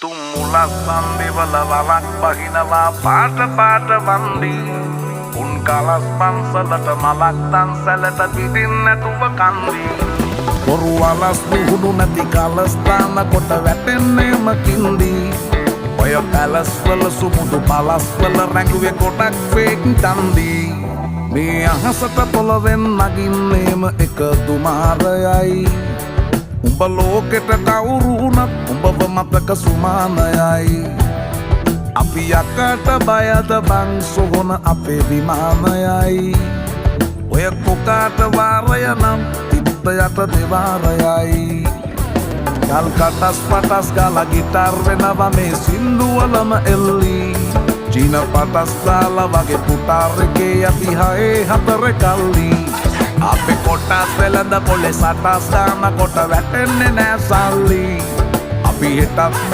තුම්මුලස් සම්බිවල වලක් බහිනවා පාට පාට වන්දි උන් කලස් පන්සලට මලක් තන්සලට පිටින් නැතුව කන්දි බොරු වලස් නිහුණු නැති කලස්ථාන කොට වැටෙන්නේම කින්දි ඔය පැලස් වල සුමුදු පලස් වල රැඟුවේ කොටක් ෆේක් තන්දි මේ අහසට පොළවෙන් නගින්නේම එක දුමාරයයි උඹ ලෝකෙට කවුරු වුණත් උඹව මතක සුමානයයි අපි යකට බයද බං සොහොන අපේ විමානයයි ඔය කොකාට වාරය නම් තිත්ත යට දෙවාරයයි ගල් කටස් පටස් ගාලා ගිටාර් වෙනවා මේ සින්දුවලම එල්ලි චීන පටස් දාලා වගේ පුටාර් එකේ යටි හයේ හතර කල්ලි අපේ කොටස් වෙලඳ පොලේ සටස් දාන කොට වැටෙන්නේ නෑ සල්ලි අපි හිටත් මේ